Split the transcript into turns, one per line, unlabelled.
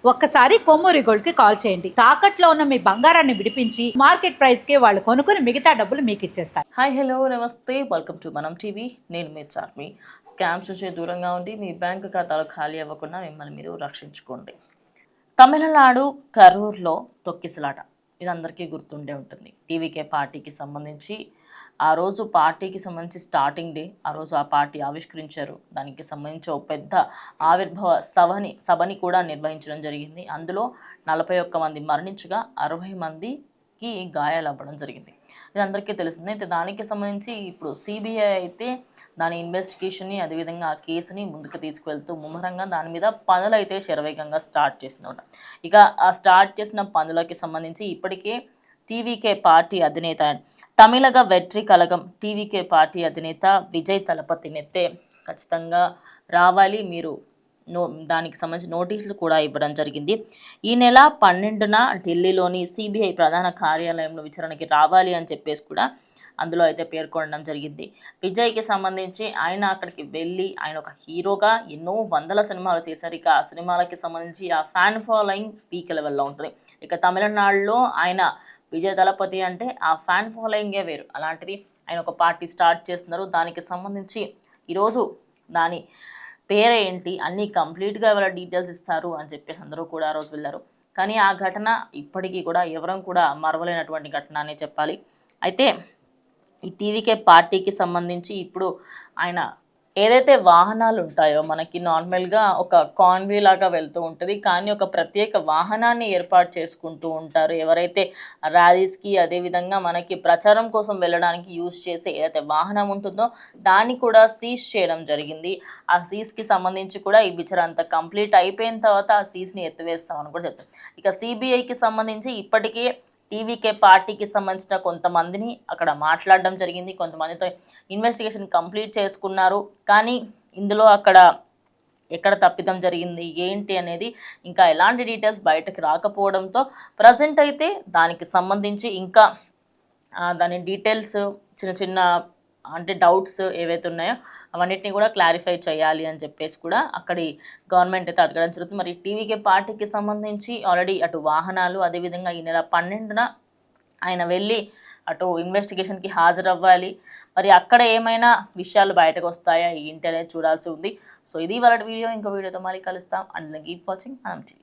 ఒక్కసారి కొమ్మూరి గోల్డ్ కి కాల్ చేయండి. తాకట్లో ఉన్న మీ బంగారాన్ని విడిపించి మార్కెట్ ప్రైస్ కి వాళ్ళు కొనుక్కుని మిగతా డబ్బులు మీకు ఇచ్చేస్తారు.
హాయ్ హలో నమస్తే, వెల్కమ్ టు మనం టీవీ. నేను మీ చార్మి. స్కామ్స్ నుంచి దూరంగా ఉండి మీ బ్యాంకు ఖాతాలు ఖాళీ అవ్వకుండా మిమ్మల్ని మీరు రక్షించుకోండి. తమిళనాడు కరూర్లో తొక్కిసలాట ఇది అందరికీ గుర్తుండే ఉంటుంది. టీవీకే పార్టీకి సంబంధించి ఆ రోజు పార్టీకి సంబంధించి స్టార్టింగ్ డే, ఆ రోజు ఆ పార్టీ ఆవిష్కరించారు. దానికి సంబంధించి ఒక పెద్ద ఆవిర్భావ సభని కూడా నిర్వహించడం జరిగింది. అందులో 41 మంది మరణించగా 60 మందికి గాయాలు అవ్వడం జరిగింది. ఇది అందరికీ తెలిసిందే. అయితే దానికి సంబంధించి ఇప్పుడు సిబిఐ అయితే దాని ఇన్వెస్టిగేషన్ని, అదేవిధంగా ఆ కేసుని ముందుకు తీసుకువెళ్తూ ముమ్మరంగా దాని మీద పనులు అయితే శరవేగంగా స్టార్ట్ చేసిందన్నమాట. ఇక ఆ స్టార్ట్ చేసిన పనులకి సంబంధించి ఇప్పటికే టీవీకే పార్టీ అధినేత తమిళగ వెట్రి కలగం టీవీకే పార్టీ అధినేత విజయ్ తలపతినైతే ఖచ్చితంగా రావాలి, మీరు దానికి సంబంధించి నోటీసులు కూడా ఇవ్వడం జరిగింది. ఈ నెల 12న ఢిల్లీలోని సిబిఐ ప్రధాన కార్యాలయంలో విచారణకి రావాలి అని చెప్పేసి కూడా అందులో అయితే పేర్కొనడం జరిగింది. విజయ్కి సంబంధించి ఆయన అక్కడికి వెళ్ళి ఆయన ఒక హీరోగా ఎన్నో వందల సినిమాలు చేశారు. ఇక ఆ సినిమాలకి సంబంధించి ఆ ఫ్యాన్ ఫాలోయింగ్ పీక్ లెవెల్లో ఉంటుంది. ఇక తమిళనాడులో ఆయన విజయ్ దళపతి అంటే ఆ ఫ్యాన్ ఫాలోయింగే వేరు. అలాంటిది ఆయన ఒక పార్టీ స్టార్ట్ చేస్తున్నారు. దానికి సంబంధించి ఈరోజు దాని పేరేంటి అన్నీ కంప్లీట్గా వాళ్ళ డీటెయిల్స్ ఇస్తారు అని చెప్పేసి అందరూ కూడా ఆ రోజు వెళ్ళారు. కానీ ఆ ఘటన ఇప్పటికీ కూడా ఎవరం కూడా మరవలేనటువంటి ఘటన అనే చెప్పాలి. అయితే ఈ టీవీకే పార్టీకి సంబంధించి ఇప్పుడు ఆయన ఏదైతే వాహనాలు ఉంటాయో మనకి నార్మల్గా ఒక కాన్వే లాగా వెళ్తూ ఉంటుంది, కానీ ఒక ప్రత్యేక వాహనాన్ని ఏర్పాటు చేసుకుంటూ ఉంటారు. ఎవరైతే ర్యాలీస్కి అదేవిధంగా మనకి ప్రచారం కోసం వెళ్ళడానికి యూజ్ చేసే ఏదైతే వాహనం ఉంటుందో దాన్ని కూడా సీజ్ చేయడం జరిగింది. ఆ సీజ్కి సంబంధించి కూడా ఈ విచారణ అంతా కంప్లీట్ అయిపోయిన తర్వాత ఆ సీజ్ని ఎత్తివేస్తామని కూడా చెప్తారు. ఇక సిబిఐకి సంబంధించి ఇప్పటికే టీవీకే పార్టీకి సంబంధించిన కొంతమందిని అక్కడ మాట్లాడడం జరిగింది. కొంతమందితో ఇన్వెస్టిగేషన్ కంప్లీట్ చేసుకున్నారు. కానీ ఇందులో అక్కడ ఎక్కడ తప్పిదం జరిగింది ఏంటి అనేది ఇంకా ఎలాంటి డీటెయిల్స్ బయటకు రాకపోవడంతో ప్రజెంట్ అయితే దానికి సంబంధించి ఇంకా దాని డీటెయిల్స్ చిన్న చిన్న అంటే డౌట్స్ ఏవైతే ఉన్నాయో అవన్నిటిని కూడా క్లారిఫై చేయాలి అని చెప్పేసి కూడా అక్కడి గవర్నమెంట్ అయితే అడగడం జరుగుతుంది. మరి టీవీకే పార్టీకి సంబంధించి ఆల్రెడీ అటు వాహనాలు, అదేవిధంగా ఈ నెల 12న ఆయన వెళ్ళి అటు ఇన్వెస్టిగేషన్కి హాజరవ్వాలి. మరి అక్కడ ఏమైనా విషయాలు బయటకు వస్తాయా ఏంటి అనేది చూడాల్సి ఉంది. సో ఇది వాళ్ళ వీడియో. ఇంకో వీడియోతో మళ్ళీ కలుస్తాం. అండ్ కీప్ వాచింగ్ మనం టీవీ.